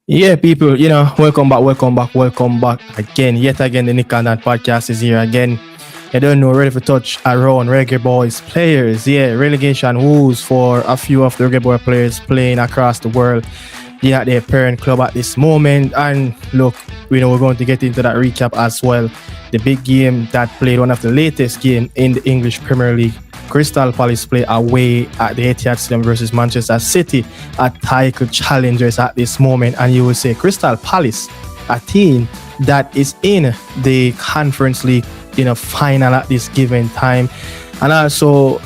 Yeah, people, welcome back again. Yet again, the Nick and Dan podcast is here again. I don't know, ready for touch around Reggae Boyz players. Yeah, relegation woes for a few of the Reggae Boy players playing across the world. Yeah, at their parent club at this moment. And look, we know we're going to get into that recap as well. The big game that played one of the latest game in the English Premier League. Crystal Palace play away at the Etihad Stadium versus Manchester City at title challengers at this moment. And you will say Crystal Palace, a team that is in the Conference League, final at this given time. And also,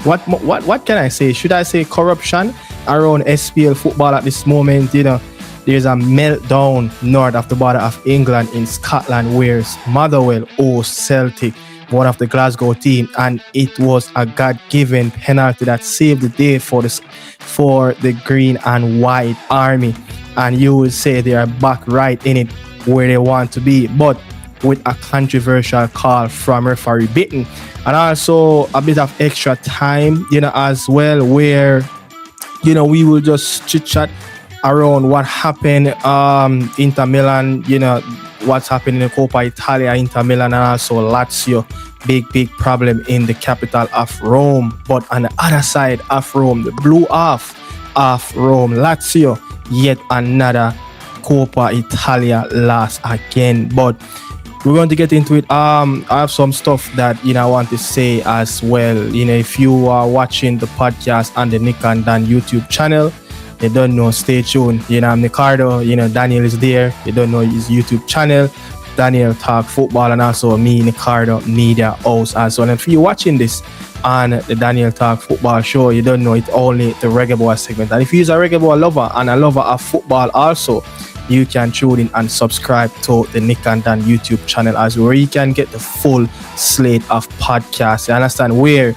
what can I say? Should I say corruption around SPL football at this moment? There's a meltdown north of the border of England in Scotland, where Motherwell hosts Celtic, one of the Glasgow team, and it was a God-given penalty that saved the day for the Green and White Army. And you will say they are back right in it where they want to be, but with a controversial call from referee Bitten, and also a bit of extra time, as well, where we will just chit chat around what happened Inter Milan, what's happening in Coppa Italia, Inter Milan, and also Lazio. Big problem in the capital of Rome. But on the other side of Rome, the blue half of Rome, Lazio, yet another Coppa Italia loss again. But we're going to get into it. I have some stuff that I want to say as well. If you are watching the podcast on the Nick and Dan YouTube channel, you don't know, stay tuned. I'm Ricardo. Daniel is there. You don't know his YouTube channel, Daniel Talk Football, and also me, Ricardo Media House as well. And if you're watching this on the Daniel Talk Football show, you don't know, it's only the Reggae Boy segment. And if you're a Reggae Boy lover and a lover of football also, you can tune in and subscribe to the Nick and Dan YouTube channel as well, where you can get the full slate of podcasts. You understand, where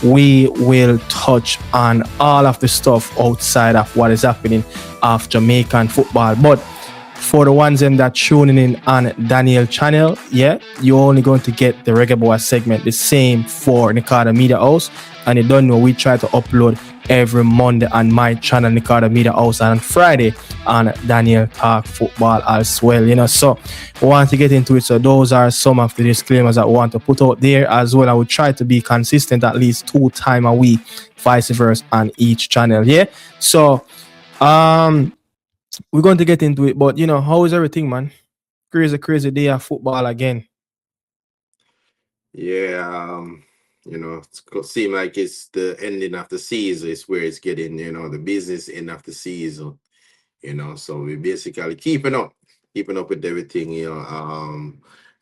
we will touch on all of the stuff outside of what is happening of Jamaican football. But for the ones that tuning in on Daniel channel, yeah, you're only going to get the Reggae Boy segment. The same for Ricardo Media House. And you don't know, we try to upload every Monday on my channel, Ricardo Media House, and on Friday on Daniel Talk Football as well. So we want to get into it. So those are some of the disclaimers that we want to put out there as well. I will try to be consistent at least 2 times a week, vice versa, on each channel. Yeah. So we're going to get into it. But how is everything, man? Crazy day of football again. Yeah, seem like it's the ending of the season is where it's getting, the business end of the season, so we basically keeping up with everything,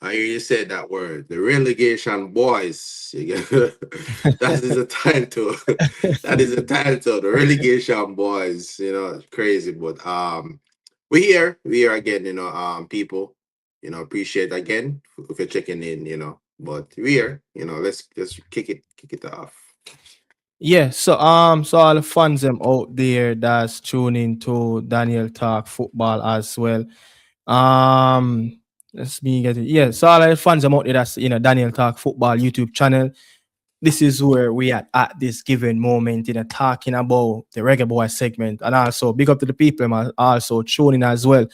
I hear you said that word, the relegation boys. That is a title. That is a title, the relegation boys, crazy. But we here again, people, appreciate again if you're checking in, but we're, let's kick it off. Yeah, so all the fans out there that's tuning to Daniel Talk Football as well. Let's me get it. Yeah, so all the fans out there that's Daniel Talk Football YouTube channel. This is where we at this given moment, talking about the Reggae Boy segment, and also big up to the people also tuning as well.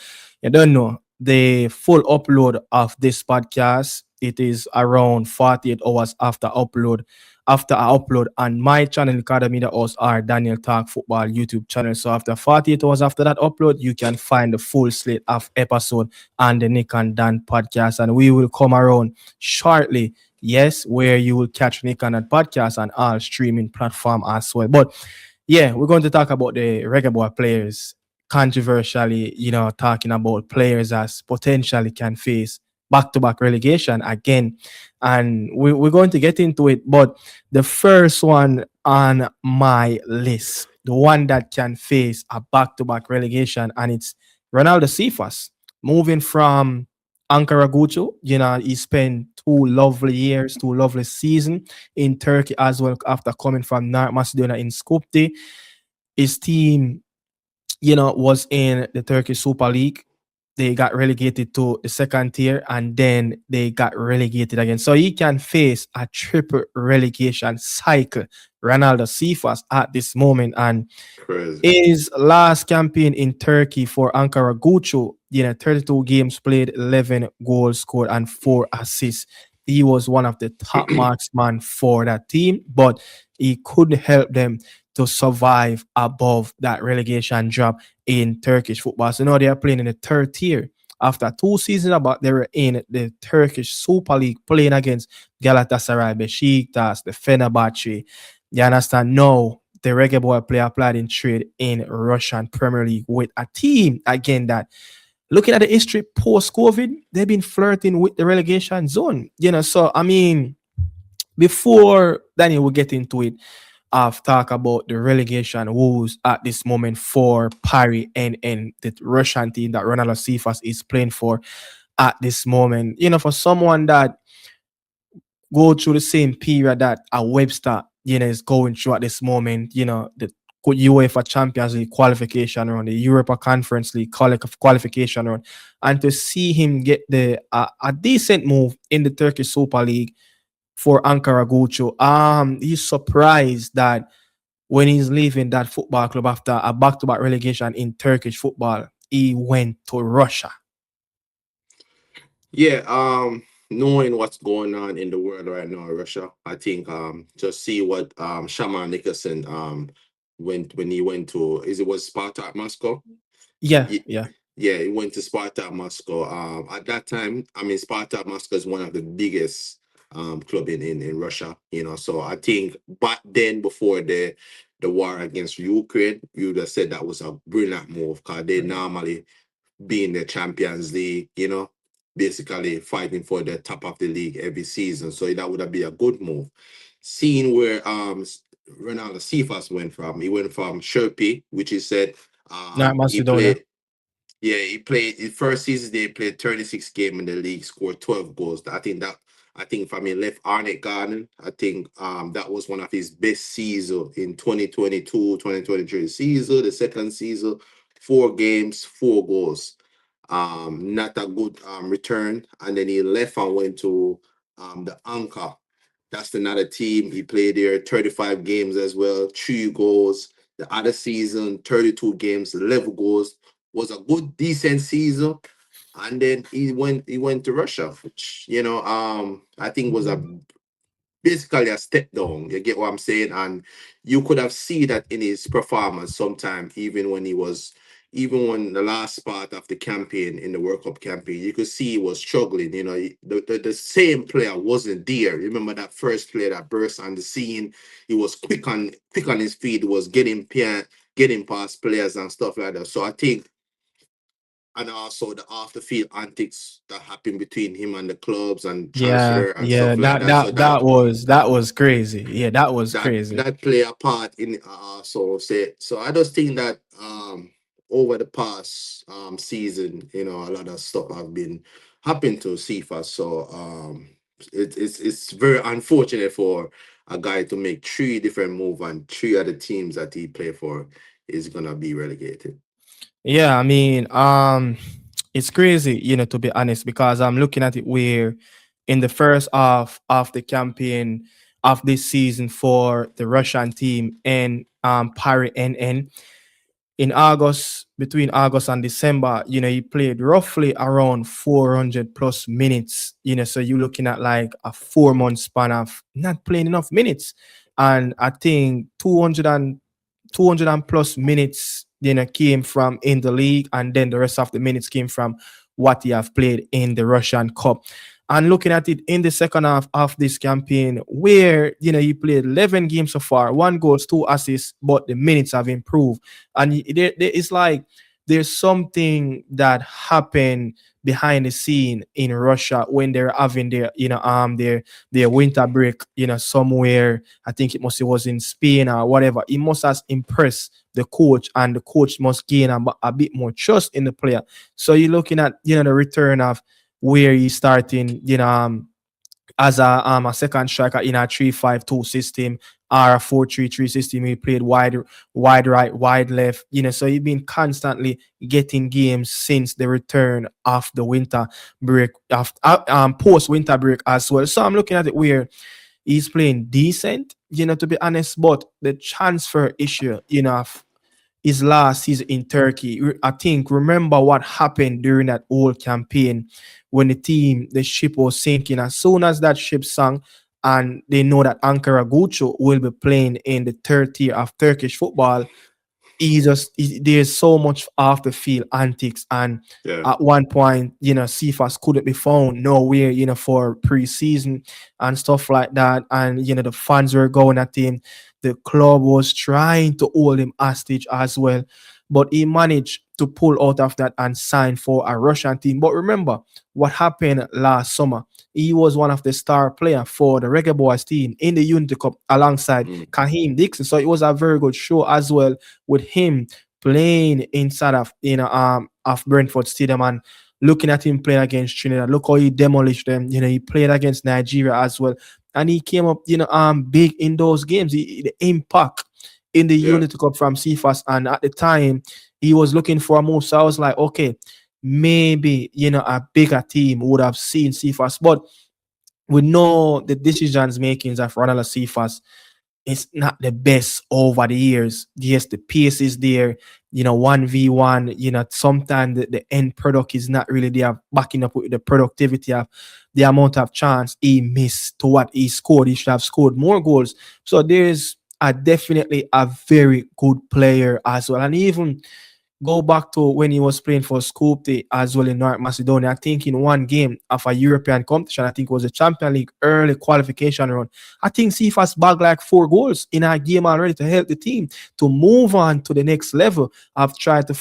You don't know the full upload of this podcast. It is around 48 hours after upload. After I upload on my channel, Academy, the host or Daniel Talk Football YouTube channel. So after 48 hours after that upload, you can find the full slate of episode on the Nick and Dan podcast. And we will come around shortly. Yes, where you will catch Nick and Dan podcast on all streaming platform as well. But yeah, we're going to talk about the Reggae Boy players. Controversially, talking about players as potentially can face back-to-back relegation again. And we're going to get into it. But the first one on my list, the one that can face a back-to-back relegation, and it's Ronaldo Cephas, moving from Ankara Gucu. He spent 2 lovely years, 2 lovely seasons in Turkey as well after coming from North Macedonia in Skopje. His team was in the Turkish Super League. they got relegated to the second tier, and then they got relegated again. So he can face a triple relegation cycle, Ronaldo Cephas, at this moment. And Crazy. his last campaign in Turkey for Ankara Gucu, 32 games played, 11 goals scored, and 4 assists. He was one of the top marksman for that team, but he couldn't help them to survive above that relegation drop in Turkish football. So now they are playing in the third tier. After 2 seasons, about they were in the Turkish Super League playing against Galatasaray, Besiktas, the Fenerbahce. You understand? No, the Reggae Boy player applied in trade in Russian Premier League with a team again that, looking at the history post COVID, they've been flirting with the relegation zone. So I mean, before Daniel will get into it, I've talked about the relegation woes at this moment for Paris and the Russian team that Ronaldo Cephas is playing for at this moment. For someone that go through the same period that a Webster, is going through at this moment, the UEFA Champions League qualification run, the Europa Conference League qualification run, and to see him get a decent move in the Turkish Super League for Ankara Gucu, he's surprised that when he's leaving that football club after a back-to-back relegation in Turkish football, he went to Russia. Yeah, knowing what's going on in the world right now, Russia, I think just see what Shaman Nicholson went when he went to, is it was Spartak Moscow? Yeah, Ye- yeah. Yeah, he went to Spartak Moscow. At that time, I mean, Spartak Moscow is one of the biggest club in Russia, So I think back then, before the war against Ukraine, you would have said that was a brilliant move because they normally be in the Champions League, basically fighting for the top of the league every season. So that would have been a good move. Seeing where Renaldo Cephas went from, he went from Sherpy, which he said Not he Macedonia. played. Yeah, he played his first season. They played 36 games in the league, scored 12 goals. I think from he left Arnett Garden, I think that was one of his best seasons in 2022-2023 season. The second season, 4 games, 4 goals. Not a good return. And then he left and went to the Anchor. That's another team. He played there 35 games as well, 3 goals. The other season, 32 games, 11 goals. Was a good, decent season. And then he went to Russia, which I think was a basically a step down. You get what I'm saying? And you could have seen that in his performance sometime, even when the last part of the campaign in the World Cup campaign, you could see he was struggling. The same player wasn't there. Remember that first player that burst on the scene? He was quick on his feet, was getting past players and stuff like that. So I think, and also the off the field antics that happened between him and the clubs and Yeah, transfer and yeah. stuff like That that. So that that was crazy. Yeah, that was that crazy. that play a part in so say so I just think that over the past season, a lot of stuff have been happened to Cephas. So it's very unfortunate for a guy to make 3 different moves, and 3 other teams that he played for is gonna be relegated. Yeah, I mean, it's crazy, to be honest, because I'm looking at it where in the first half of the campaign of this season for the Russian team and Paris NN, in August, between August and December, he played roughly around 400 plus minutes, so you're looking at like a 4 month span of not playing enough minutes. And I think 200 and plus minutes, came from in the league, and then the rest of the minutes came from what he have played in the Russian Cup. And looking at it in the second half of this campaign, where he played 11 games so far, 1 goal, 2 assists, but the minutes have improved. And it's like there's something that happened behind the scene in Russia when they're having their winter break, somewhere. I think it was in Spain or whatever. It must have impressed the coach, and the coach must gain a bit more trust in the player. So you're looking at the return of where he's starting, as a second striker in a 3-5-2 system or a 4-3-3 system. He played wide right, wide left. So he's been constantly getting games since the return of the winter break, after post winter break as well. So I'm looking at it where he's playing decent, to be honest. But the transfer issue, of his last season in Turkey. I think remember what happened during that whole campaign when the ship was sinking. As soon as that ship sank, and they know that Ankara Gucu will be playing in the third tier of Turkish football, there's so much off the field antics. And Yeah. at one point, Cephas couldn't be found nowhere, for preseason and stuff like that. And the fans were going at him. The club was trying to hold him hostage as well, but he managed to pull out of that and sign for a Russian team. But remember what happened last summer. He was one of the star player for the Reggae Boyz team in the Unity Cup alongside Mm. Kahim Dixon. So it was a very good show as well, with him playing inside of Brentford Stadium, and looking at him playing against Trinidad. Look how he demolished them. He played against Nigeria as well, and he came up big in those games. The impact in the Yeah. Unity Cup from Cephas, and at the time he was looking for a move. So I was like, okay, maybe a bigger team would have seen Cephas, but we know the decisions makings of Ronaldo Cephas, it's not the best over the years. Yes, the pace is there, 1v1, sometimes the end product is not really there, backing up with the productivity of the amount of chance he missed to what he scored. He should have scored more goals. So there's definitely a very good player as well. And even go back to when he was playing for Skopje as well in North Macedonia. I think in one game of a European competition, I think it was a Champions League early qualification run, I think Cephas bagged like 4 goals in a game already to help the team to move on to the next level. I've tried to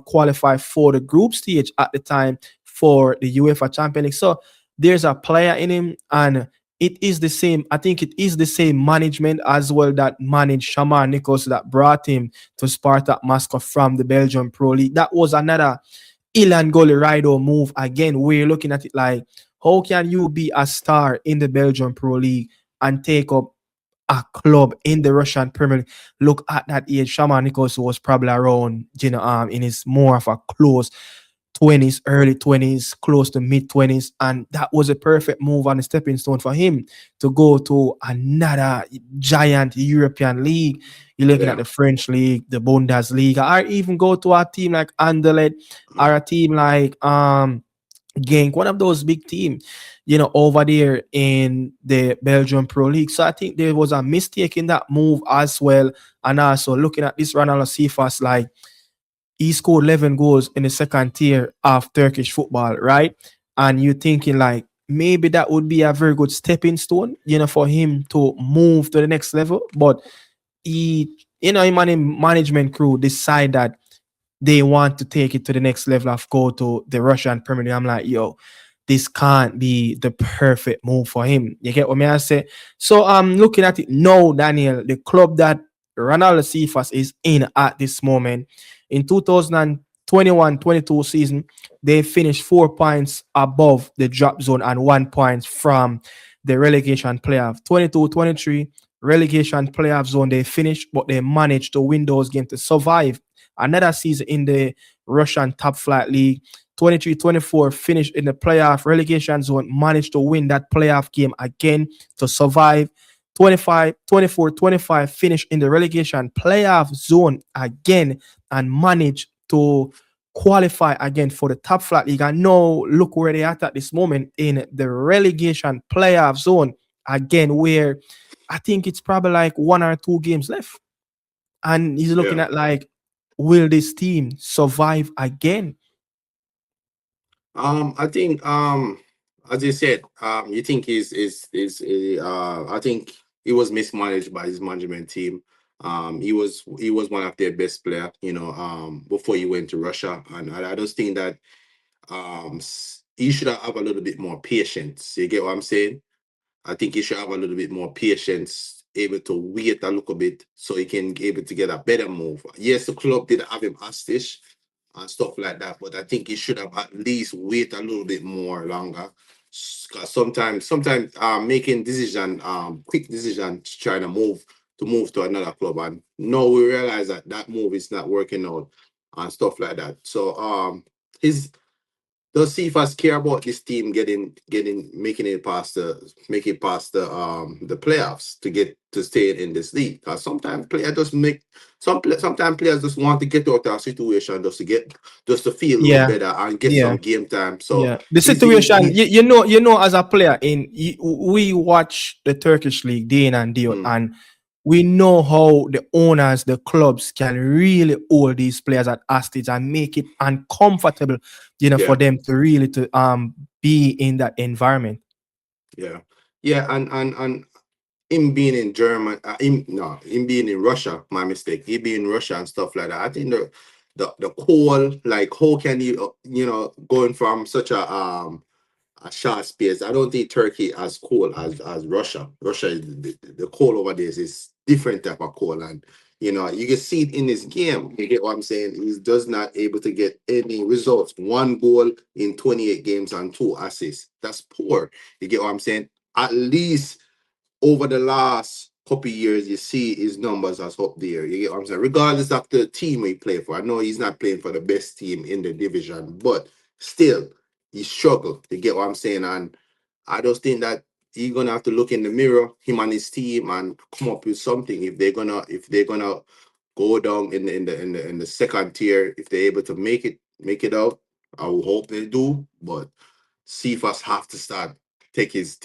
qualify for the group stage at the time for the UEFA Champions League. So there's a player in him, and it is the same. I think it is the same management as well that managed Shamar Nichols, that brought him to Spartak Moscow from the Belgian Pro League. That was another Ilan Goli Rido move. Again, we're looking at it like, how can you be a star in the Belgian Pro League and take up a club in the Russian Premier League? Look at that age. Shaman Nichols was probably around, in his more of a close 20s, early 20s, close to mid 20s. And that was a perfect move and a stepping stone for him to go to another giant European league. You're looking at Yeah. the French league, the Bundesliga, or even go to a team like Anderlecht or a team like Genk, one of those big teams, over there in the Belgian Pro League. So I think there was a mistake in that move as well. And also looking at this Ronaldo Cephas, like, he scored 11 goals in the second tier of Turkish football, right? And you're thinking like maybe that would be a very good stepping stone, for him to move to the next level. But management crew decide that they want to take it to the next level of go to the Russian Premier League. I'm like, yo, this can't be the perfect move for him. You get what I say? So I'm looking at it now, Daniel, the club that Ronaldo Cephas is in at this moment. In 2021-22 season, they finished 4 points above the drop zone and 1 point from the relegation playoff. 22-23 relegation playoff zone, they finished, but they managed to win those games to survive another season in the Russian top flight league. 23-24 finished in the playoff relegation zone, managed to win that playoff game again to survive. 24-25 finished in the relegation playoff zone again and managed to qualify again for the top flight league. And now look where they are at this moment in the relegation playoff zone again, where I think it's probably like 1 or 2 games left. And he's looking Yeah. at like, will this team survive again? I think as you said, you think I think he was mismanaged by his management team. He was one of their best player, before he went to Russia, and I just think that he should have a little bit more patience. You get what I'm saying? I think he should have a little bit more patience, able to wait a little bit so he can be able to get a better move. Yes, the club did have him hostage and stuff like that, but I think he should have at least wait a little bit more longer 'Cause sometimes making quick decision trying to move to another club, and now we realize that that move is not working out and stuff like that. So his does Cephas care about this team getting making it past the playoffs to get to stay in this league? Because sometimes players just make sometimes players just want to get out of a situation just to feel a little Yeah, better and get yeah. some game time. So Yeah, the situation, you know, as a player, we watch the Turkish league day in and day out, mm, and we know how the owners, the clubs can really hold these players at hostage and make it uncomfortable, you know, for yeah, them to really to be in that environment. yeah, yeah, and him being in German, him being in Russia, my mistake. He being in Russia and stuff like that. I think the call, like, how can you, going from such a short space. I don't think Turkey as cold as Russia. Russia is the cold over there is different type of cold, and you can see it in this game. You get what I'm saying? He's just not able to get any results. One goal in 28 games and 2 assists. That's poor. You get what I'm saying? At least over the last couple of years, you see his numbers as up there. You get what I'm saying? Regardless of the team he play for. I know he's not playing for the best team in the division, but still, he struggled. You get what I'm saying? And I just think that he's gonna have to look in the mirror, him and his team, and come up with something if they're gonna go down in the second tier, if they're able to make it out. I will hope they do, but Cephas have to start take his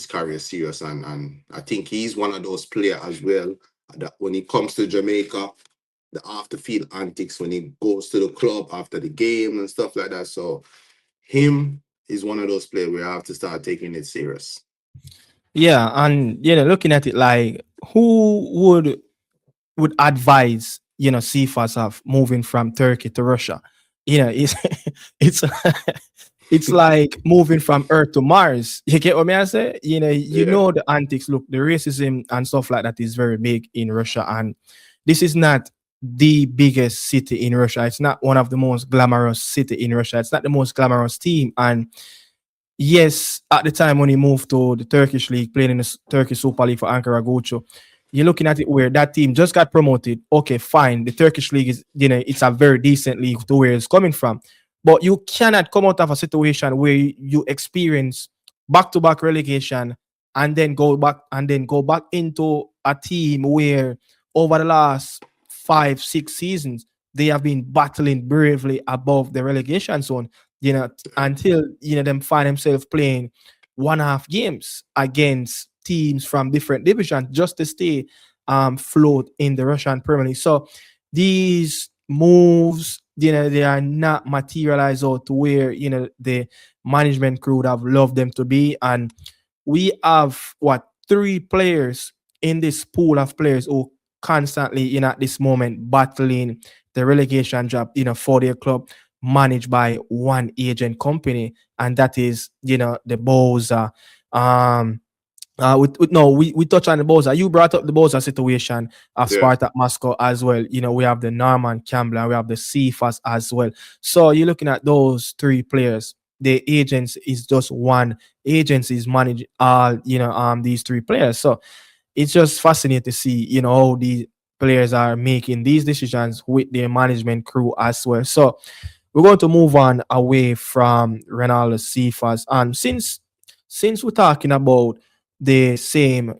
career serious, and I think he's one of those players as well that when he comes to Jamaica, the after field antics when he goes to the club after the game and stuff like that. So him is one of those players where I have to start taking it serious. Yeah, and you know, looking at it like who would advise, you know, Cephas of moving from Turkey to Russia. You know, it's it's it's like moving from Earth to Mars. You get what I say? You Yeah, know the antics. Look, the racism and stuff like that is very big in Russia, and this is not the biggest city in Russia. It's not one of the most glamorous city in Russia. It's not the most glamorous team, and yes, at the time when he moved to the Turkish league, playing in the Turkish Super League for Ankara Gucu, you're looking at it where that team just got promoted. Okay, fine. The Turkish league is, it's a very decent league to where it's coming from. But you cannot come out of a situation where you experience back-to-back relegation and then go back into a team where over the last 5, 6 seasons they have been battling bravely above the relegation zone, until them find themselves playing 1.5 games against teams from different divisions just to stay float in the Russian Premier League. So these moves, they are not materialized out to where the management crew would have loved them to be. And we have what, 3 players in this pool of players who constantly, at this moment battling the relegation job, for their club, managed by one agent company, and that is, the Boza. No, we touch on the Boza. You brought up the Boza situation of yeah, Spartak Moscow as well. We have the Norman Campbell and we have the Cephas as well. So you're looking at those 3 players. The agents is just one agency is manage all these 3 players. So it's just fascinating to see how these players are making these decisions with their management crew as well. So we're going to move on away from Renaldo Cephas. And since we're talking about the same,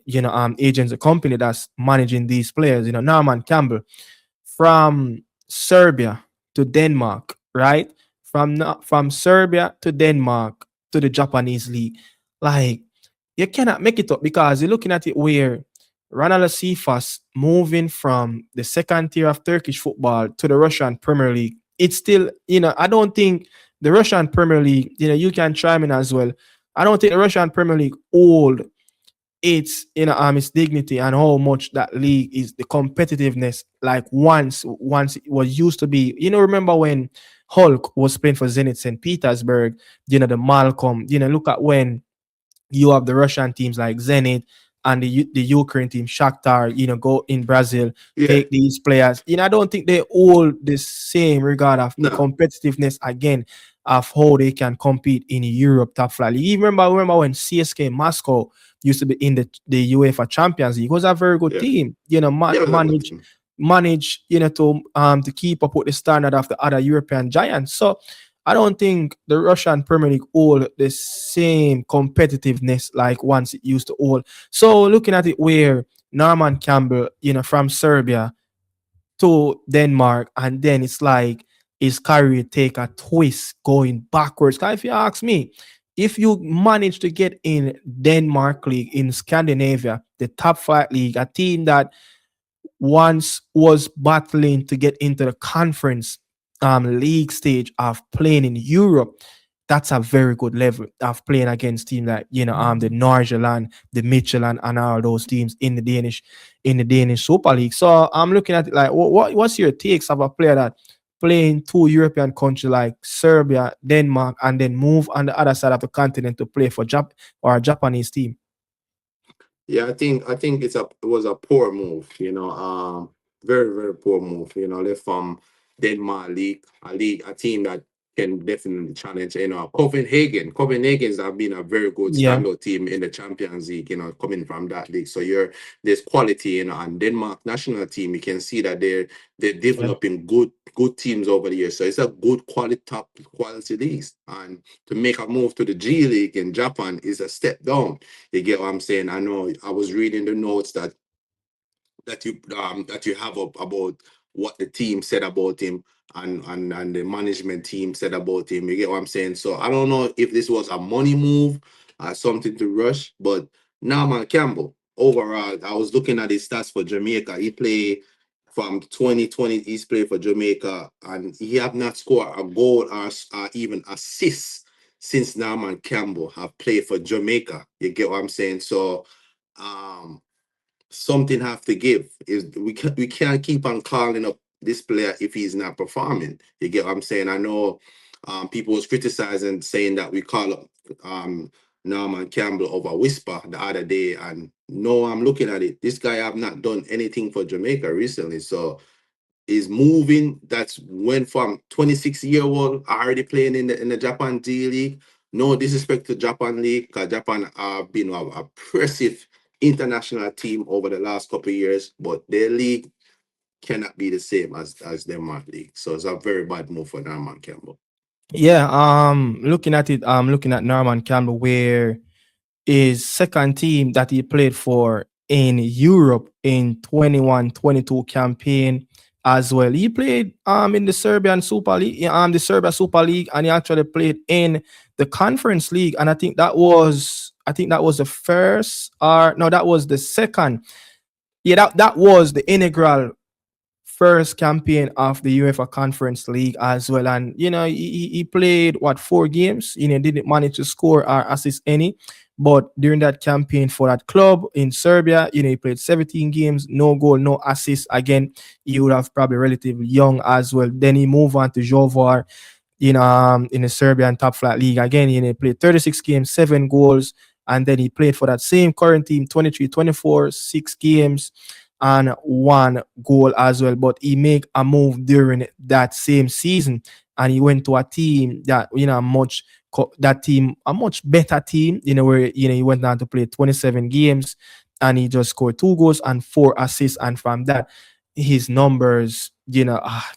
agents, a company that's managing these players, Norman Campbell from Serbia to Denmark, right? From Serbia to Denmark to the Japanese league. Like, you cannot make it up because you're looking at it where Ronaldo Cephas moving from the second tier of Turkish football to the Russian Premier League. It's still, I don't think the Russian Premier League, you can chime in as well. I don't think the Russian Premier League hold its dignity and how much that league is the competitiveness like once it was used to be. Remember when Hulk was playing for Zenit St. Petersburg, the Malcolm, look at when you have the Russian teams like Zenit and the Ukraine team Shakhtar, go in Brazil, yeah. take these players. I don't think they all the same regard of the No, competitiveness again. of how they can compete in Europe top flight league. Even remember when CSK Moscow used to be in the UEFA Champions League. It was a very good Yeah. team. Yeah, it was a good Manage team. to keep up with the standard of the other European giants. So I don't think the Russian Premier League hold the same competitiveness like once it used to hold. So looking at it where Norman Campbell, from Serbia to Denmark, and then it's like his career take a twist going backwards. 'Cause if you ask me, if you manage to get in Denmark league in Scandinavia, the top flight league, a team that once was battling to get into the conference league stage of playing in Europe, that's a very good level of playing against teams like the Norgeland, the Michelin, and all those teams in the Danish Super League. So I'm looking at it like, what's your takes of a player that playing two European countries like Serbia, Denmark, and then move on the other side of the continent to play for or a Japanese team? Yeah, I think it was a poor move, very, very poor move. Left from Denmark league, a team that can definitely challenge, Copenhagen's have been a very good Yeah. standout team in the Champions League, coming from that league. So there's quality, and Denmark national team, you can see that they're Yeah. developing good teams over the years. So it's a good quality, top quality league. And to make a move to the G League in Japan is a step down. You get what I'm saying? I know I was reading the notes that you have up about what the team said about him, and the management team said about him. You get what I'm saying? So I don't know if this was a money move or something to rush, but Norman Campbell, overall, I was looking at his stats for Jamaica. He played from 2020, he's played for Jamaica, and he have not scored a goal or even assist since Norman Campbell have played for Jamaica. You get what I'm saying? So um something have to give. Is we can't keep on calling up this player if he's not performing. You get what I'm saying? I know people was criticizing, saying that we call up Norman Campbell over Whisper the other day, and no, I'm looking at it. This guy have not done anything for Jamaica recently, so is moving. That's went from 26-year-old already playing in the Japan D League. No disrespect to Japan League, because Japan have been an impressive international team over the last couple of years, but their league cannot be the same as Denmark League. So it's a very bad move for Norman Campbell. Yeah, looking at it, looking at Norman Campbell, where his second team that he played for in Europe in 21-22 campaign as well. He played in the Serbian Super League, the Serbia Super League, and he actually played in the Conference League. And I think that was the first, or no, that was the second. Yeah, that was the integral first campaign of the UEFA Conference League as well. And he played what, 4 games. Didn't manage to score or assist any. But during that campaign for that club in Serbia, he played 17 games, no goal, no assist. Again, he would have probably relatively young as well. Then he moved on to Jovar in the Serbian top flight league. Again, he played 36 games, 7 goals, and then he played for that same current team 23-24, 6 games and 1 goal as well. But he made a move during that same season, and he went to a team that a much better team, where he went on to play 27 games, and he just scored 2 goals and 4 assists. And from that, his numbers,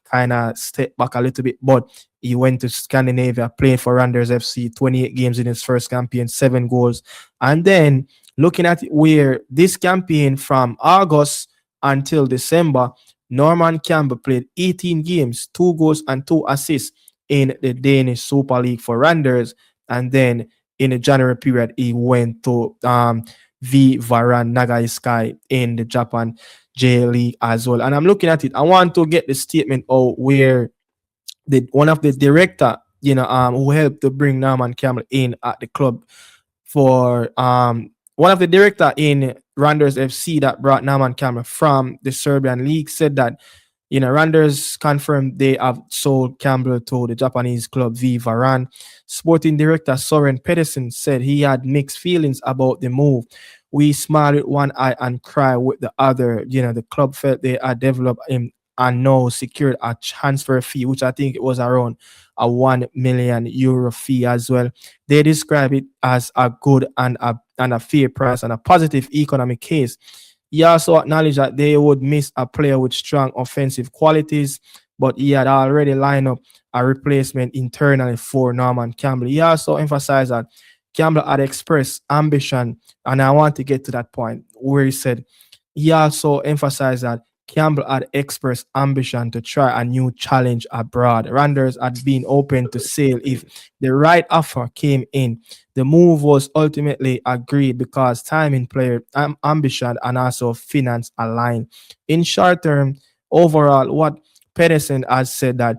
kind of step back a little bit. But he went to Scandinavia, playing for Randers FC, 28 games in his first campaign, 7 goals. And then looking at it, where this campaign from August until December, Norman Campbell played 18 games, 2 goals and 2 assists in the Danish Super League for Randers. And then in the January period, he went to V Varan Nagai Sky in the Japan J League as well. And I'm looking at it. I want to get the statement out where one of the director, who helped to bring Norman Campbell in at the club for one of the director in Randers FC that brought Norman Campbell from the Serbian league, said that Randers confirmed they have sold Campbell to the Japanese club V Varan. Sporting director Soren Pedersen said he had mixed feelings about the move. We smile with one eye and cry with the other. The club felt they had developed him and now secured a transfer fee, which I think it was around a €1 million fee as well. They describe it as a good and a fair price and a positive economic case. He also acknowledged that they would miss a player with strong offensive qualities, but he had already lined up a replacement internally for Norman Campbell. He also emphasized that Campbell had expressed ambition, and I want to get to that point where he also emphasized that Campbell had expressed ambition to try a new challenge abroad. Randers had been open to sale if the right offer came in. The move was ultimately agreed because timing, player ambition, and also finance aligned. In short term, overall, what Pedersen has said that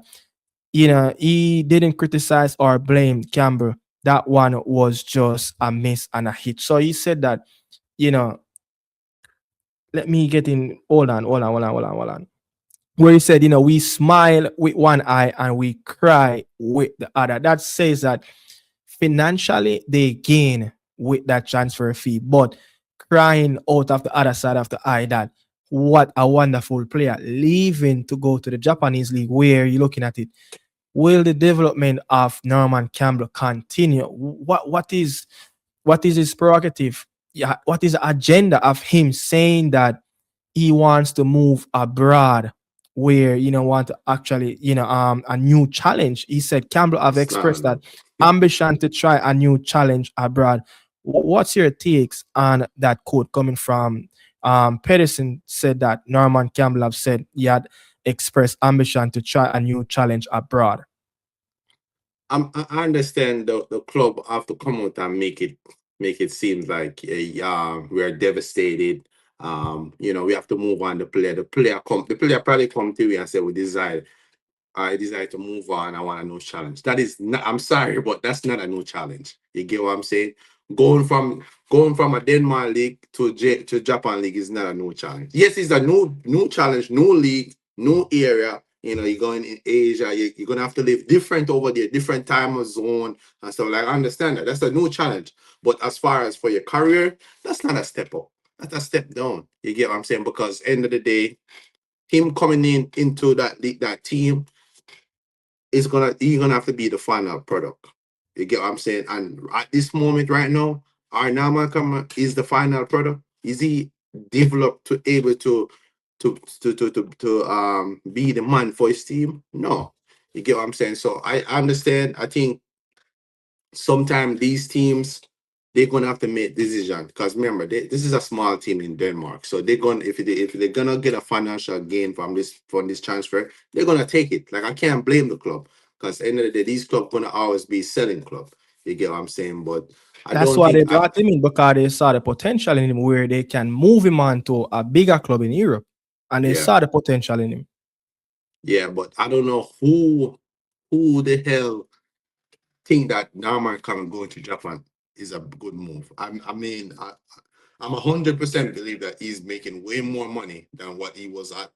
he didn't criticize or blame Campbell. That one was just a miss and a hit. So he said that you know let me get in. Hold on. Where he said, we smile with one eye and we cry with the other. That says that financially they gain with that transfer fee, but crying out of the other side of the eye that what a wonderful player leaving to go to the Japanese league where you're looking at it. Will the development of Norman Campbell continue? What is his prerogative? Yeah, what is the agenda of him saying that he wants to move abroad where want to actually a new challenge? He said Campbell have It's not. expressed that ambition to try a new challenge abroad. What's your takes on that quote coming from Pedersen? Said that Norman Campbell have said he had expressed ambition to try a new challenge abroad. I understand the club have to come out and make it seem like we are devastated. We have to move on. The player probably come to me and say we decide I decide to move on. I want a new challenge. That is not. I'm sorry, but that's not a new challenge. You get what I'm saying? Going from going from a Denmark league to Japan league is not a new challenge. Yes, it's a new challenge, new league, new area. You're going in Asia. You're gonna have to live different over there, different time zone and stuff. Like I understand that. That's a new challenge. But as far as for your career, that's not a step up. That's a step down. You get what I'm saying? Because end of the day, him coming into that team you're gonna have to be the final product. You get what I'm saying? And at this moment right now, Arnama Kama is the final product. Is he developed to able to be the man for his team? No. You get what I'm saying? So I understand. I think sometimes these teams they're gonna have to make decision because remember this is a small team in Denmark, so they're gonna if they're gonna get a financial gain from this transfer, they're gonna take it. Like I can't blame the club because at the end of the day, these clubs gonna always be selling club. You get what I'm saying? But I That's don't why think they brought him in because they saw the potential in him where they can move him on to a bigger club in Europe. And they yeah, saw the potential in him. yeah, but I don't know who the hell think that Norman coming going to Japan is a good move. I'm 100% believe that he's making way more money than what he was at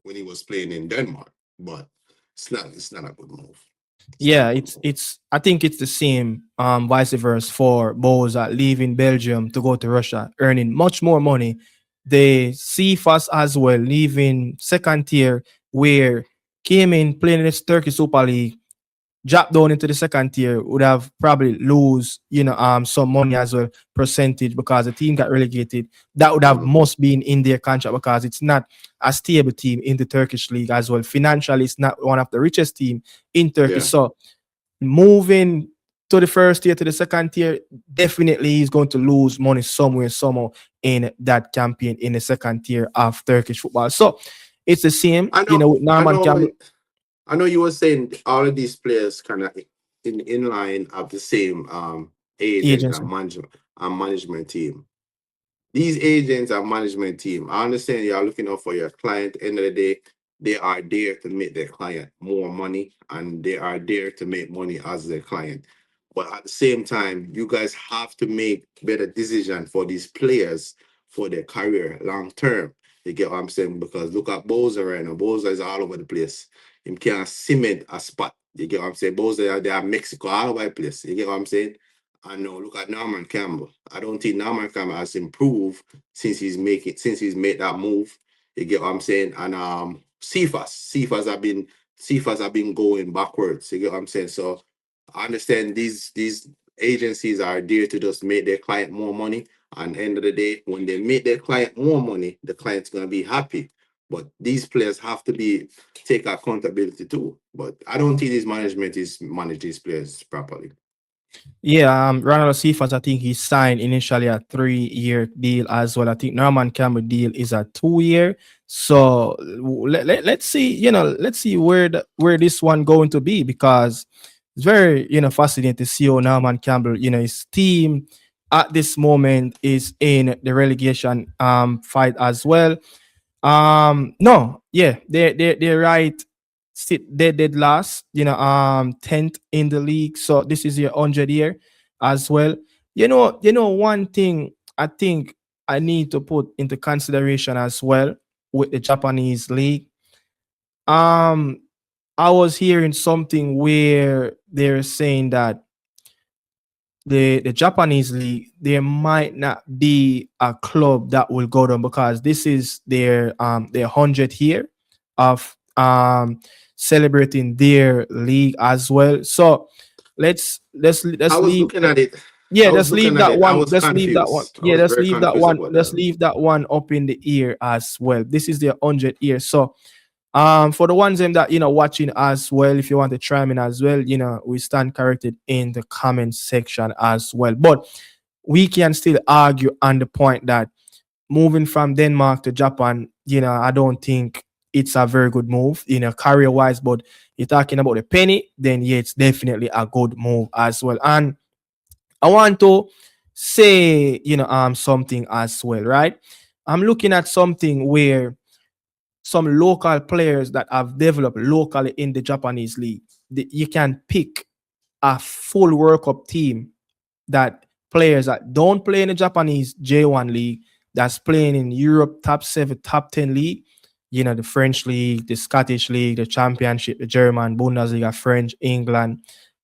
when he was playing in Denmark. But it's not a good move. It's not a Yeah, good move. it's I think it's the same vice versa for Boz leaving Belgium to go to Russia, earning much more money. They see Cephas as well, leaving second tier where came in playing in this Turkey Super League, drop down into the second tier, would have probably lose, some money as well, percentage because the team got relegated. That would have Mhm. must been in their contract because it's not a stable team in the Turkish league as well. Financially, it's not one of the richest team in Turkey. Yeah. So moving to the first tier to the second tier, definitely he's going to lose money somewhere, somehow in that campaign in the second tier of Turkish football. So it's the same, I know with I Norman know Campbell I know you were saying all of these players kind of in line of the same agent agency. and management team. These agents and management team, I understand you are looking out for your client. End of the day, they are there to make their client more money and they are there to make money as their client. But at the same time, you guys have to make better decision for these players for their career long term. You get what I'm saying? Because look at Boza right now. Boza is all over the place. He can't cement a spot. You get what I'm saying? Boza, they are Mexico all over the place. You get what I'm saying? I know. Look at Norman Campbell. I don't think Norman Campbell has improved since he's made that move. You get what I'm saying? And Cephas have been going backwards. You get what I'm saying? So I understand these agencies are there to just make their client more money. And end of the day, when they make their client more money, the client's gonna be happy. But these players have to be take accountability too. But I don't think this management is manage these players properly. Yeah, Ronaldo Cephas, I think he signed initially a 3-year deal as well. I think Norman Campbell deal is a 2-year. So let's see, let's see where this one going to be, because it's very, fascinating to see how Norman Campbell, his team at this moment is in the relegation fight as well. No, yeah, they're right. Sit they did last, 10th in the league. So this is your 100 year as well. One thing I think I need to put into consideration as well with the Japanese league. Um, I was hearing something where they're saying that the Japanese league, there might not be a club that will go down, because this is their 100th year of celebrating their league as well. So let's I was leave. looking at it. Yeah, I was let's leave looking at that it. I one. was Let's leave that one. confused. I Yeah, was let's very leave that confused one. about Let's that. leave that one up in the ear as well. This is their 100th year. So for the ones them that watching as well, if you want to chime in as well, we stand corrected in the comment section as well. But we can still argue on the point that moving from Denmark to Japan, I don't think it's a very good move, career wise. But you're talking about the penny, then yeah, it's definitely a good move as well. And I want to say, something as well, right? I'm looking at something where some local players that have developed locally in the Japanese league, you can pick a full World Cup team, that players that don't play in the Japanese J1 league, that's playing in Europe top 7, top 10 league, the French league, the Scottish league, the Championship, the German, Bundesliga, French, England,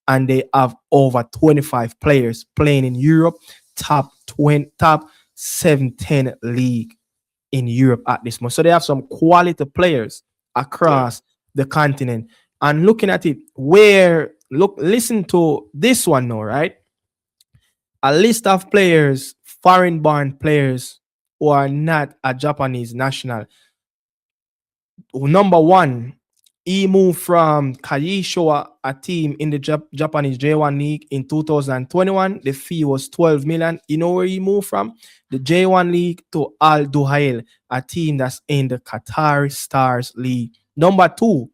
and they have over 25 players playing in Europe top 20, top 710 league in Europe at this moment. So they have some quality players Yeah. across the continent. And looking at it, listen to this one now, right? A list of players, foreign born players who are not a Japanese national. Number one, he moved from Kaishowa, a team in the Japanese J1 League in 2021. The fee was 12 million. You know where he moved from? The J1 League to Al Duhail, a team that's in the Qatar Stars League. Number two,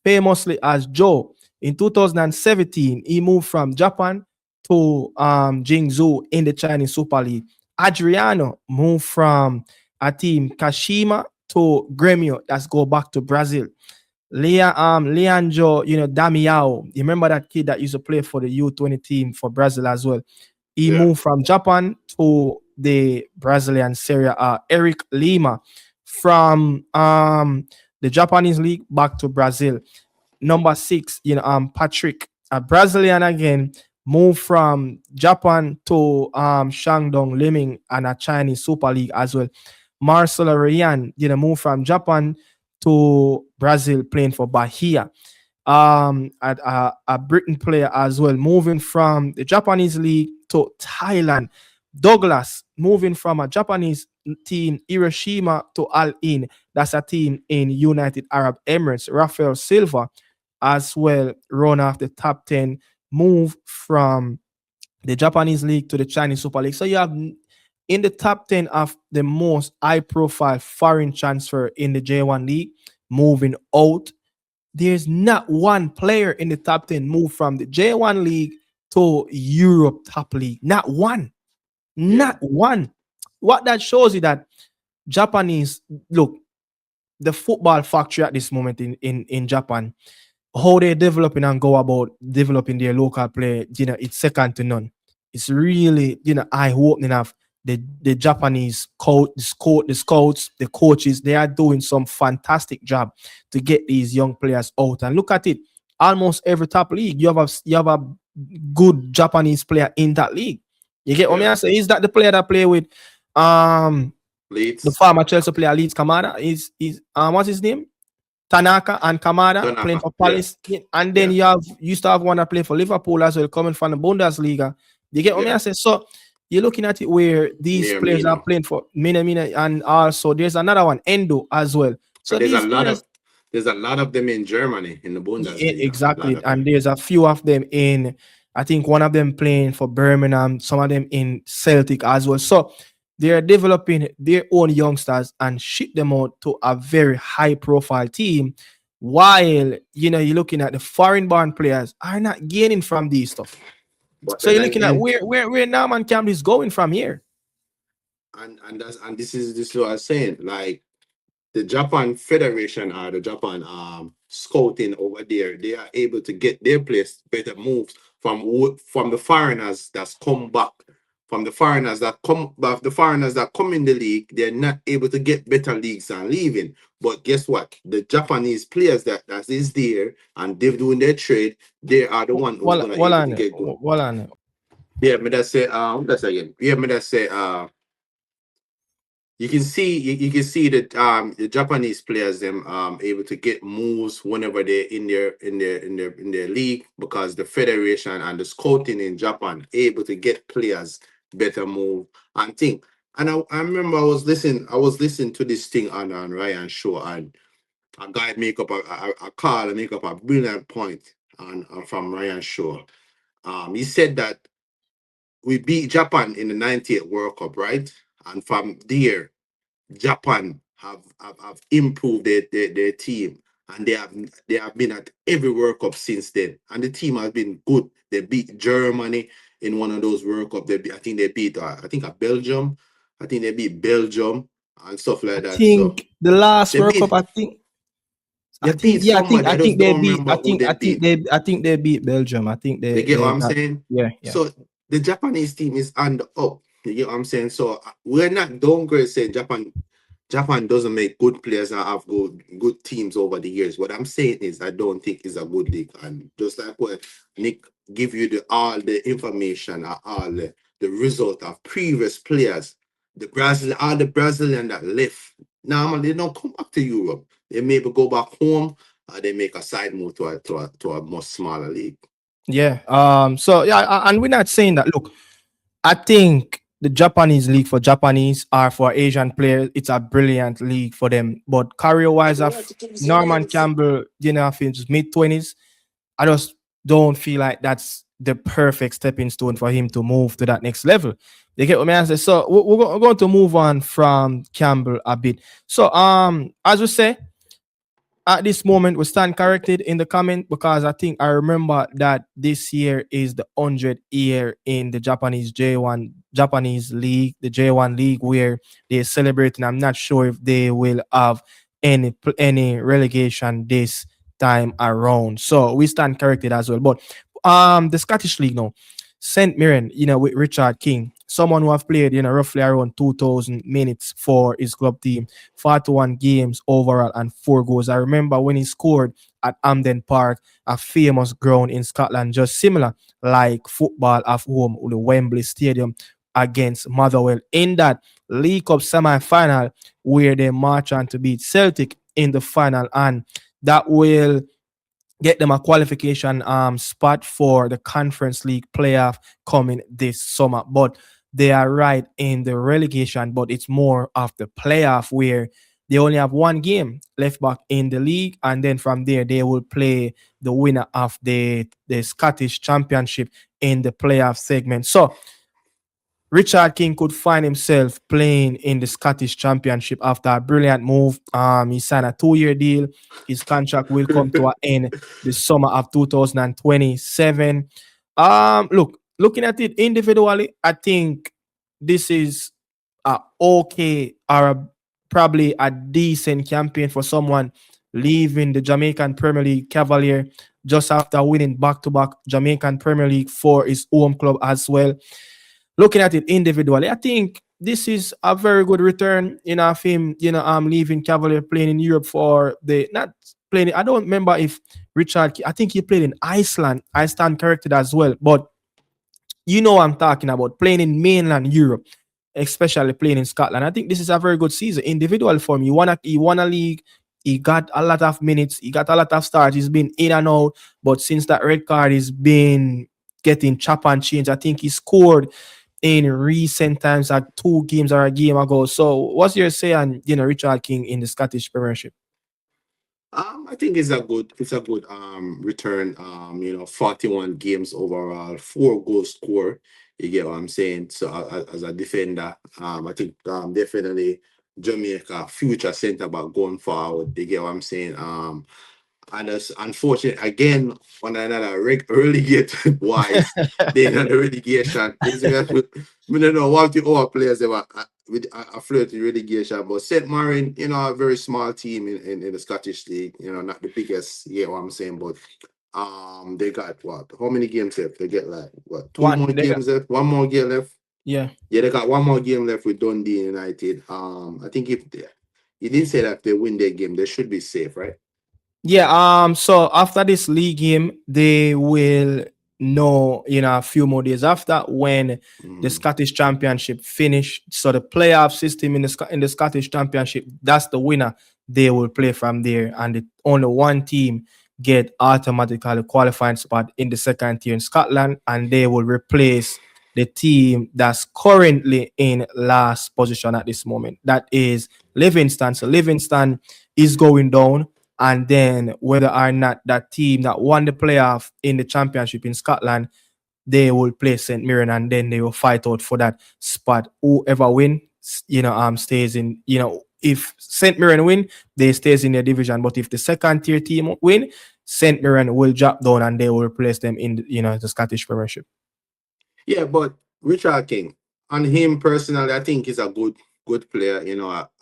famously as Joe, in 2017, he moved from Japan to Jingzhou in the Chinese Super League. Adriano moved from a team Kashima to Grêmio. That's go back to Brazil. Leandro, Damiao. You remember that kid that used to play for the U20 team for Brazil as well? He Yeah. moved from Japan to the Brazilian Serie A. Eric Lima from the Japanese league back to Brazil. Number six, Patrick, a Brazilian again, moved from Japan to Shandong Liming and a Chinese Super League as well. Marcelo Ryan, moved from Japan to Brazil playing for Bahia. A Britain player as well, moving from the Japanese league to Thailand. Douglas moving from a Japanese team, Hiroshima, to Al Ain. That's a team in United Arab Emirates. Rafael Silva as well, run off the top 10, move from the Japanese league to the Chinese Super League. So you have in the top 10 of the most high profile foreign transfer in the J1 league moving out. There's not one player in the top 10 move from the J1 league to Europe top league. Not one. Not one. What that shows you that Japanese, look, the football factory at this moment in Japan, how they're developing and go about developing their local play, it's second to none. It's really, eye-opening of the Japanese coach, the scouts, the coaches. They are doing some fantastic job to get these young players out. And look at it, almost every top league, you have a good Japanese player in that league. You get what I say? Is that the player that play with the Leeds. former Chelsea player Leeds Kamada? Is what's his name? Tanaka and Kamada playing Tanaka, for yeah, Palace, and then yeah, you used to have one that play for Liverpool as well, coming from the Bundesliga. You get what yeah. I say? So you're looking at it where these Near players are Mino. playing for Mina, and also there's another one, Endo as well. So And these players, there's a lot of them in Germany in the Bundesliga. A lot exactly, of and them. there's a few of them in. I think one of them playing for Birmingham, some of them in Celtic as well. So they're developing their own youngsters and ship them out to a very high profile team. While you're looking at the foreign born players are not gaining from these stuff. But So then you're looking at again, where Norman Campbell is going from here. and this is what I'm saying. Like the Japan Federation or the Japan scouting over there, they are able to get their players better moves from the foreigners that's come back. From the foreigners that come in the league, they're not able to get better leagues and leaving. But guess what? The Japanese players that is there and they're doing their trade, they are the one who's gonna able to get good. Well on. Yeah, me that say that's again. Yeah, me that say you can see that the Japanese players them able to get moves whenever they're in their league because the federation and the scouting in Japan able to get players better move and thing. And I remember I was listening to this thing on Ryan show and a guy make up a call and make up a brilliant point on from Ryan show. He said that we beat Japan in the 98 World Cup, right? And from there Japan have improved their team and they have been at every World Cup since then. And the team has been good. They beat Germany in one of those World Cup. I think they beat I think a Belgium. I think they beat Belgium and stuff I like that. So think the last they World Cup, beat I they think beat yeah, somebody. I I just think they don't beat remember who they beat. I think they beat Belgium. I think You get what they I'm got saying? yeah. So the Japanese team is on the up. You get what I'm saying? So we're not downgrade saying Japan doesn't make good players and have good teams over the years. What I'm saying is I don't think it's a good league. And just like what Nick give you all the information or all the result of previous players, all the Brazilian that left, normally they don't come back to Europe. They maybe go back home or they make a side move to a much smaller league. Yeah. So yeah, and we're not saying that. Look, I think the Japanese league for Japanese or for Asian players, it's a brilliant league for them. But career wise, of Norman Campbell, I think his mid 20s, I just don't feel like that's the perfect stepping stone for him to move to that next level. You get what I say? So we're going to move on from Campbell a bit. So as we say, at this moment we stand corrected in the comment because I think I remember that this year is the 100th year in the Japanese league, the J1 league, where they're celebrating. I'm not sure if they will have any relegation this time around. So we stand corrected as well. But the Scottish League now, St. Mirren, with Richard King, someone who have played, roughly around 2,000 minutes for his club team, 41 games overall and 4 goals. I remember when he scored at Amden Park, a famous ground in Scotland, just similar like football at home, the Wembley Stadium against Motherwell in that League Cup semi-final where they march on to beat Celtic in the final, and that will get them a qualification spot for the Conference League playoff coming this summer. But they are right in the relegation, but it's more of the playoff where they only have one game left back in the league, and then from there they will play the winner of the Scottish Championship in the playoff segment. So Richard King could find himself playing in the Scottish Championship after a brilliant move. He signed a 2-year deal. His contract will come to an end the summer of 2027. Looking at it individually, I think this is a okay or probably a decent campaign for someone leaving the Jamaican Premier League Cavalier just after winning back-to-back Jamaican Premier League for his home club as well. Looking at it individually, I think this is a very good return, of him, leaving Cavalier, playing in Europe for the not playing. I don't remember if I think he played in Iceland. I stand corrected as well, but I'm talking about playing in mainland Europe, especially playing in Scotland. I think this is a very good season individual for him. He won a league. He got a lot of minutes. He got a lot of starts. He's been in and out. But since that red card, he's been getting chop and change. I think he scored in recent times at 2 games or a game ago. So what's your say on Richard King in the Scottish Premiership? I think it's a good return. 41 games overall, 4 goals score. You get what I'm saying? So as a defender, I think definitely Jamaica future centre back going forward. You get what I'm saying? And it's unfortunate again on another relegated wise, they in the relegation. We don't know what the other players they were with a flirty relegation, but St. Marin, a very small team in the Scottish League, not the biggest, you get what I'm saying, but they got what? How many games left? They get like what, two One, more they got, games left, one more game left. yeah. Yeah, they got one more game left with Dundee United. I think if they, you didn't say that if they win their game, they should be safe, right? Yeah, so after this league game, they will know, a few more days after when the Mm. Scottish Championship finish. So the playoff system in the Scottish Championship, that's the winner. They will play from there, and only one team get automatically qualifying spot in the second tier in Scotland, and they will replace the team that's currently in last position at this moment. That is Livingston. So Livingston is going down, and then whether or not that team that won the playoff in the championship in Scotland, they will play St. Mirren, and then they will fight out for that spot. Whoever win, stays in. If St. Mirren win, they stays in their division. But if the second tier team win, St. Mirren will drop down and they will replace them in the Scottish Premiership. Yeah, but Richard King, on him personally, I think he's a good player.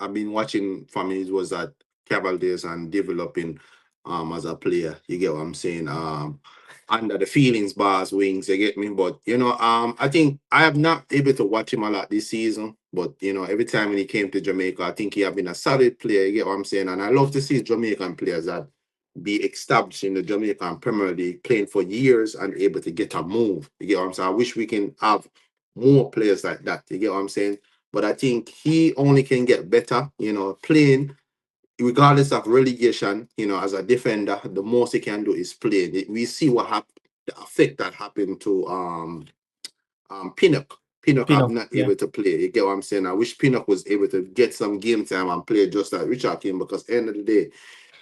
I've been watching from his was at Campbell days and developing as a player. You get what I'm saying? Under the feelings bars wings, you get me? But I think I have not able to watch him a lot this season. But every time when he came to Jamaica, I think he have been a solid player, you get what I'm saying? And I love to see Jamaican players that be established in the Jamaican Premier League, playing for years and able to get a move. You get what I'm saying? I wish we can have more players like that. You get what I'm saying? But I think he only can get better, playing regardless of relegation, as a defender, the most he can do is play. We see what happened, the effect that happened to Pinnock. Pinnock have Pinnock, not yeah. able to play. You get what I'm saying? I wish Pinnock was able to get some game time and play just like Richard King, because end of the day,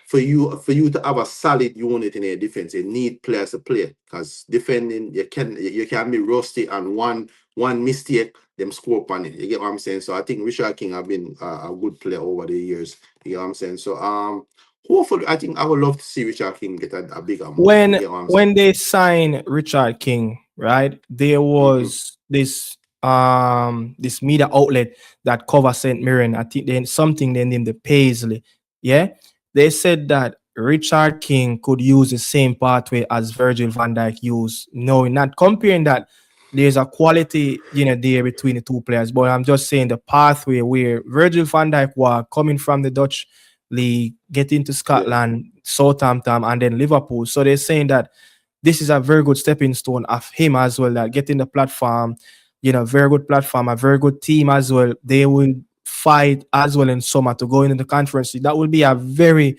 for you to have a solid unit in your defense, you need players to play. Because defending, you can be rusty and one mistake, them score upon it. You get what I'm saying? So I think Richard King have been a good player over the years. You get what I'm saying? So hopefully I think I would love to see Richard King get a bigger move. You when get what I'm saying? when they signed Richard King, right? There Mm-hmm. was this media outlet that covers St. Mirren. I think then something they named the Paisley. Yeah. They said that Richard King could use the same pathway as Virgil van Dijk used. No, not comparing that there's a quality, there between the two players, but I'm just saying the pathway where Virgil van Dijk was coming from the Dutch league, getting to Yeah. Scotland, Southampton, and then Liverpool. So they're saying that this is a very good stepping stone of him as well, that getting the platform, very good platform, a very good team as well. They will fight as well in summer to go into the conference. That will be a very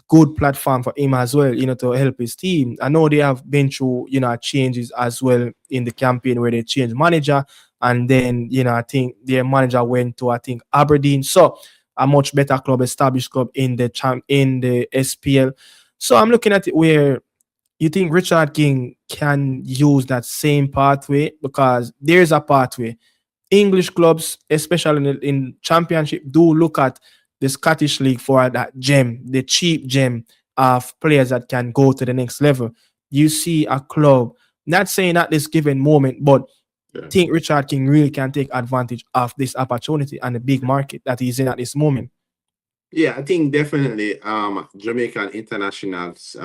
good platform for him as well, to help his team. I know they have been through, changes as well in the campaign where they changed manager. And then, I think their manager went to, I think, Aberdeen. So a much better club, established club in the SPL. So I'm looking at it where you think Richard King can use that same pathway, because there's a pathway. English clubs, especially in championship, do look at the Scottish League for that gem, the cheap gem of players that can go to the next level. You see a club, not saying at this given moment, but Yeah. think Richard King really can take advantage of this opportunity and the big market that he's in at this moment. Yeah, I think definitely Jamaican internationals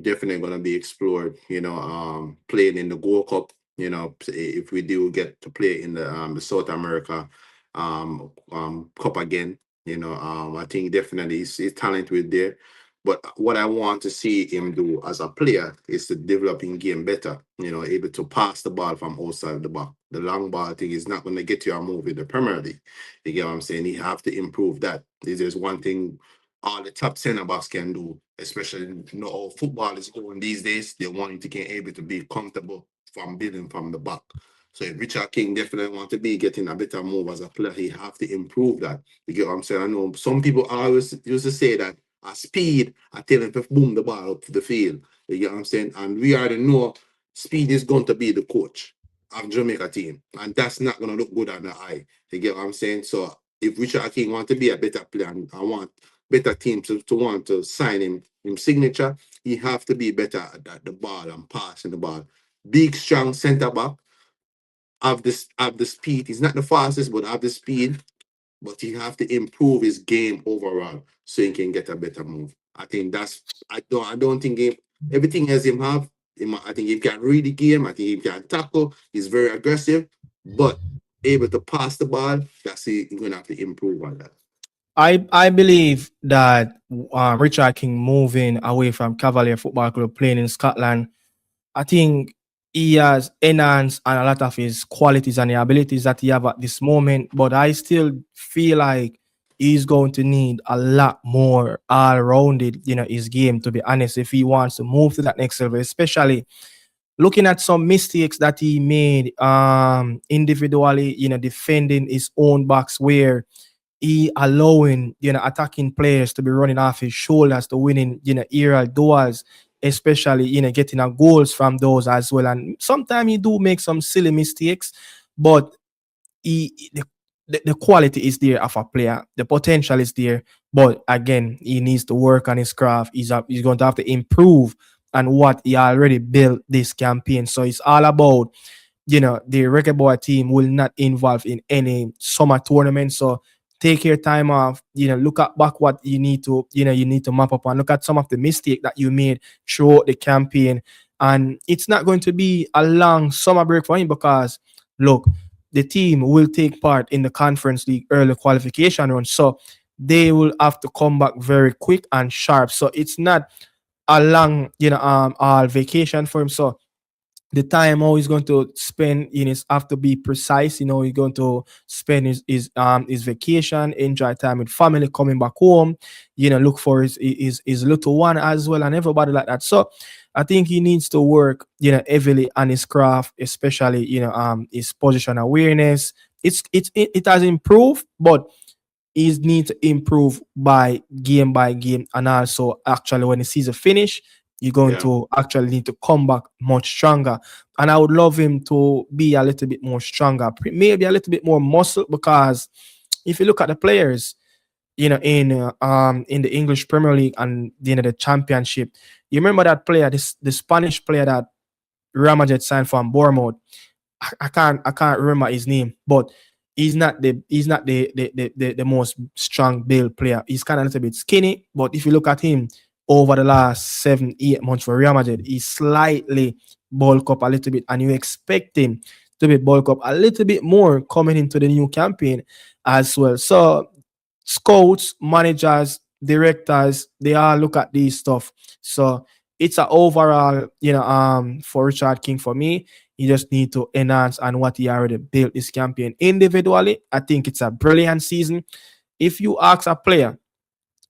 definitely gonna be explored, playing in the Gold Cup, if we do get to play in the South America cup again, I think definitely his talent with there. But what I want to see him do as a player is to develop in game better, able to pass the ball from outside the box. The long ball thing is not gonna get you a move in the Premier League. You get what I'm saying? You have to improve that. There's one thing all the top center backs can do, especially how football is going these days. They want you to get able to be comfortable from building from the back. So if Richard King definitely want to be getting a better move as a player, he have to improve that. You get what I'm saying? I know some people always used to say that a speed, I tell him to boom the ball up the field. You get what I'm saying? And we already know speed is going to be the coach of Jamaica team. And that's not going to look good on the eye. You get what I'm saying? So if Richard King want to be a better player and I want better teams to want to sign him signature, he have to be better at the ball and passing the ball. Big, strong centre back, have the speed. He's not the fastest, but have the speed. But he have to improve his game overall so he can get a better move. I think that's I don't think everything else him have. I think he can read the game. I think he can tackle. He's very aggressive, but able to pass the ball. That's it. He's gonna have to improve on that. I believe that Richard King moving away from Cavalier Football Club, playing in Scotland, I think he has enhanced and a lot of his qualities and the abilities that he have at this moment. But I still feel like he's going to need a lot more all-rounded, his game, to be honest, if he wants to move to that next level, especially looking at some mistakes that he made individually, defending his own box where he allowing attacking players to be running off his shoulders to winning aerial duels, especially getting a goals from those as well. And sometimes he do make some silly mistakes, but he the quality is there of a player, the potential is there, but again he needs to work on his craft. He's going to have to improve on what he already built this campaign. So it's all about the Reggae Boy team will not involve in any summer tournament. So take your time off, look at back what you need to map up and look at some of the mistake that you made throughout the campaign. And it's not going to be a long summer break for him because look, the team will take part in the Conference League early qualification run. So they will have to come back very quick and sharp. So it's not a long, all vacation for him. So the time how he's going to spend in his have to be precise. He's going to spend his vacation, enjoy time with family, coming back home, look for his little one as well and everybody like that. So I think he needs to work, heavily on his craft, especially, his position awareness. It has improved, but he needs to improve by game, and also actually when the season finish, you're going Yeah, to actually need to come back much stronger. And I would love him to be a little bit more stronger, maybe a little bit more muscle, because if you look at the players, in the English Premier League and the championship, you remember that player, the Spanish player that Real Madrid signed from Bournemouth. I can't remember his name, but he's not the most strong build player. He's kind of a little bit skinny, but if you look at him over the last 7-8 months for Real Madrid, he's slightly bulk up a little bit, and you expect him to be bulk up a little bit more coming into the new campaign as well. So scouts, managers, directors, they all look at these stuff. So it's an overall, for Richard King, for me, he just need to enhance on what he already built this campaign individually. I think it's a brilliant season. If you ask a player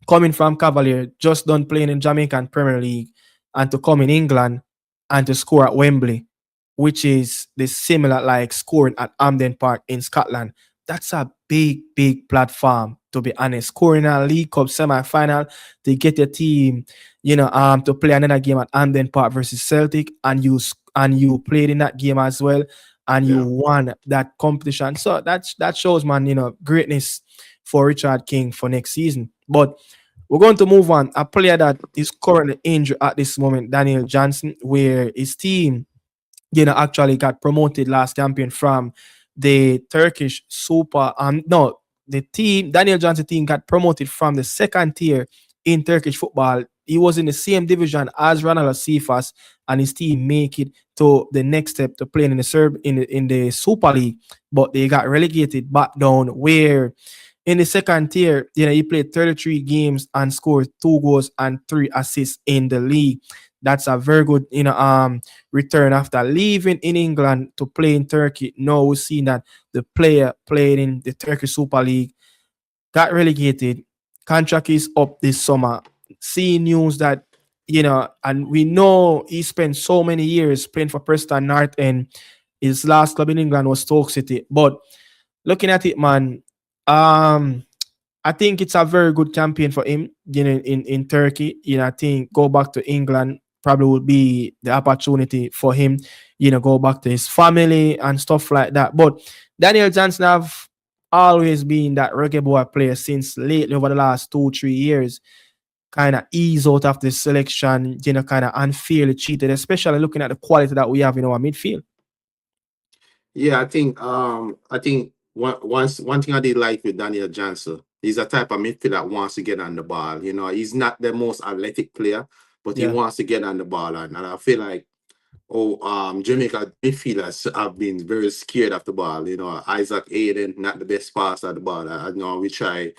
coming from Cavalier, just done playing in Jamaican Premier League, and to come in England and to score at Wembley, which is the similar like scoring at Hampden Park in Scotland, that's a big, big platform, to be honest. Scoring a League Cup semi-final to get your team, to play another game at Hampden Park versus Celtic, and you played in that game as well, and you yeah, won that competition. So that shows, man, greatness for Richard King for next season. But we're going to move on. A player that is currently injured at this moment, Daniel Johnson, where his team, actually got promoted last campaign from the Turkish Super. No, the team, Daniel Johnson team, got promoted from the second tier in Turkish football. He was in the same division as Ronaldo Cephas, and his team make it to the next step to playing in the in the Super League, but they got relegated back down where in the second tier, he played 33 games and scored 2 goals and 3 assists in the league. That's a very good, return after leaving in England to play in Turkey. Now we've seen that the player played in the Turkish Super League, got relegated, contract is up this summer. Seeing news that, and we know he spent so many years playing for Preston North, and his last club in England was Stoke City. But looking at it, man, I think it's a very good campaign for him, in Turkey. I think go back to England probably would be the opportunity for him, go back to his family and stuff like that. But Daniel Johnson have always been that reggae boy player since lately over the last 2-3 years. Kind of ease out of the selection, kind of unfairly cheated, especially looking at the quality that we have in our midfield. Yeah, I think one thing I did like with Daniel Johnson, he's a type of midfielder that wants to get on the ball. He's not the most athletic player, but he Yeah, wants to get on the ball, and I feel like Jamaica midfielders have been very scared of the ball. Isaac Aiden, not the best passer at the ball. I know we try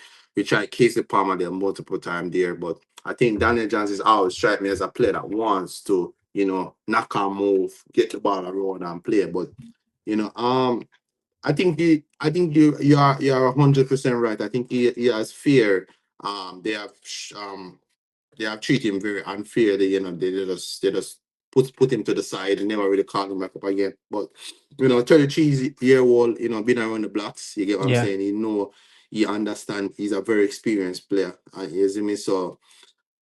Casey Palmer there multiple times there, but I think Daniel Johnson is always strike me as a player that wants to, knock on move, get the ball around and play. But you know, I think you are 100% right. I think he has fear. They have treated him very unfairly. They just put him to the side and never really called him back up again. But 33-year old, been around the blocks. You get what I'm yeah, saying? He understand. He's a very experienced player. You see me? So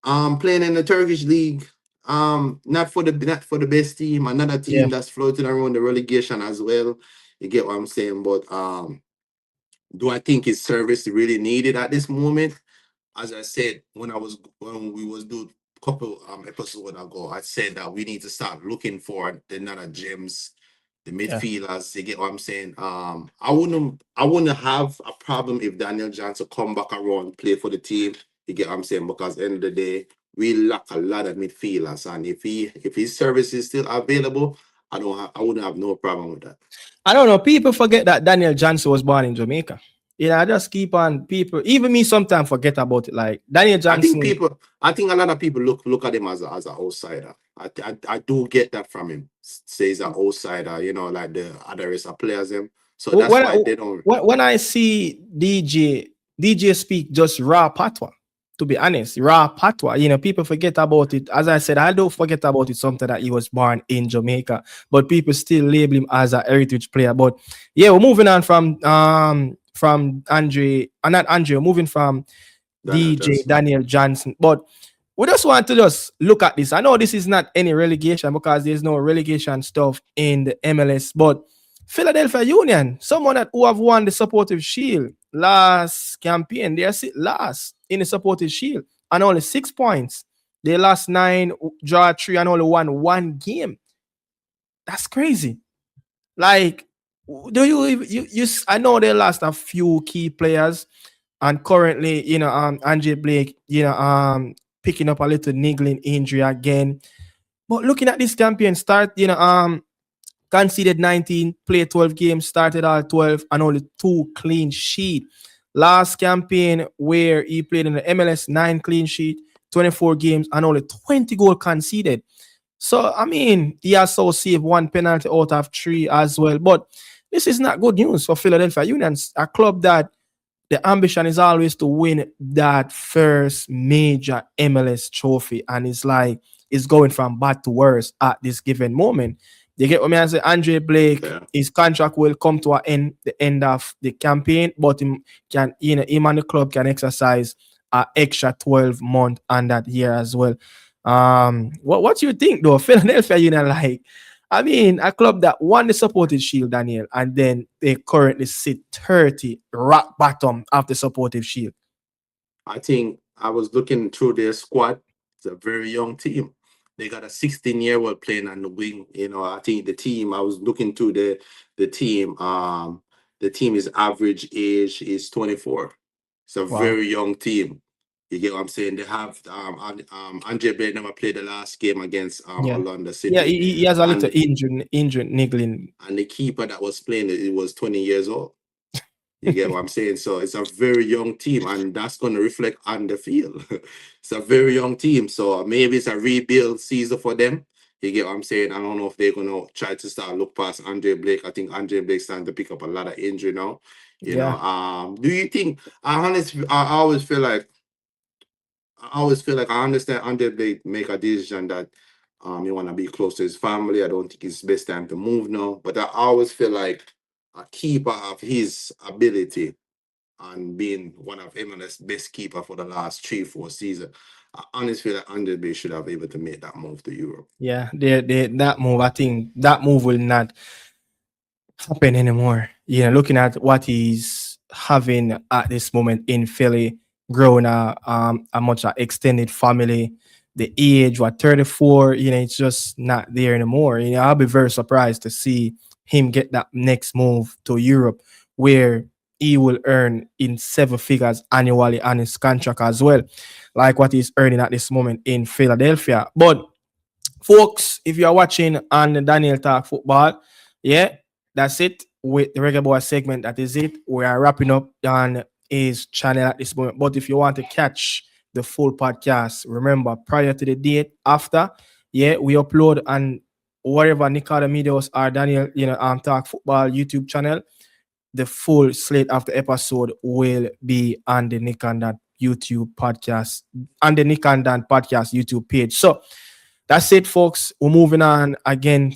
playing in the Turkish league, not for the best team, another yeah. team that's floating around the relegation as well. You get what I'm saying? But do I think his service really needed at this moment? As I said, when we was doing a couple episodes ago, I said that we need to start looking for the another gems, the Yeah. midfielders. You get what I'm saying? I wouldn't have a problem if Daniel Johnson come back around, play for the team. You get what I'm saying? Because at the end of the day, we lack a lot of midfielders, and if his service is still available, I wouldn't have no problem with that. I don't know. People forget that Daniel Johnson was born in Jamaica. I just keep on people. Even me sometimes forget about it. Like Daniel I think Johnson. people, I think a lot of people look at him as an outsider. I do get that from him. Say he's an outsider, like the other rest of players him. So that's When I, why they don't. when I see DJ speak just raw patois, to be honest, raw patois, people forget about it. As I said, I don't forget about it. Something that he was born in Jamaica, but people still label him as a heritage player. But yeah, we're moving on from Andre, not Andre, we're moving from Daniel DJ Johnson. Daniel Johnson. But we just want to just look at this. I know this is not any relegation because there's no relegation stuff in the MLS, but Philadelphia Union, someone that who have won the Supportive Shield last campaign, they are last in the Supportive Shield and only 6 points. They lost 9, draw 3, and only won one game. That's crazy. Like, do you I know they lost a few key players, and currently, Andre Blake, picking up a little niggling injury again. But looking at this campaign start, conceded 19, played 12 games, started all 12, and only 2 clean sheet. Last campaign where he played in the MLS, 9 clean sheet, 24 games, and only 20 goal conceded. So, I mean, he also saved 1 penalty out of 3 as well. But this is not good news for Philadelphia Union, a club that the ambition is always to win that first major MLS trophy. And it's like it's going from bad to worse at this given moment. You get what I mean? I say Andre Blake, Yeah. his contract will come to an end the end of the campaign, but him and the club can exercise an extra 12 month on that year as well. What you think though? Philadelphia Union, like, I mean, a club that won the Supportive Shield, Daniel, and then they currently sit 30 rock bottom of the Supportive Shield. I think I was looking through their squad. It's a very young team. They got a 16-year-old playing on the wing. I think the team. I was looking through the team. The team is average age is 24. It's a Wow. very young team. You get what I'm saying? They have Andre Blake never played the last game against Yeah. Orlando Yeah, City, he has a little and injured niggling. and the keeper that was playing it was 20 years old. You get what I'm saying? So it's a very young team, and that's going to reflect on the field. It's a very young team, so maybe it's a rebuild season for them. You get what I'm saying? I don't know if they're going to try to start look past Andre Blake. I think Andre Blake's starting to pick up a lot of injury now. Yeah. Do you think? I always feel like I always feel like I understand Andre Blake make a decision that he want to be close to his family. I don't think it's best time to move now. But I always feel like a keeper of his ability and being one of MLS best keeper for the last 3-4 seasons, I honestly feel like Andre Blake should have able to make that move to Europe. Yeah, that move, I think that move will not happen anymore. You know, looking at what he's having at this moment in Philly, growing a much extended family, the age, what 34, you know, it's just not there anymore. You know, I'll be very surprised to see him get that next move to Europe where he will earn in 7 figures annually on his contract as well, like what he's earning at this moment in Philadelphia. But folks, if you are watching on the Daniel Talk Football, yeah, that's it with the Reggae Boy segment. That is it. We are wrapping up on his channel at this moment. But if you want to catch the full podcast, remember prior to the date, after, yeah, we upload on whatever Nicola Medios or Daniel, Talk Football YouTube channel. The full slate of the episode will be on the Nick and Dan YouTube podcast, on the Nick and Dan podcast YouTube page. So that's it, folks. We're moving on again.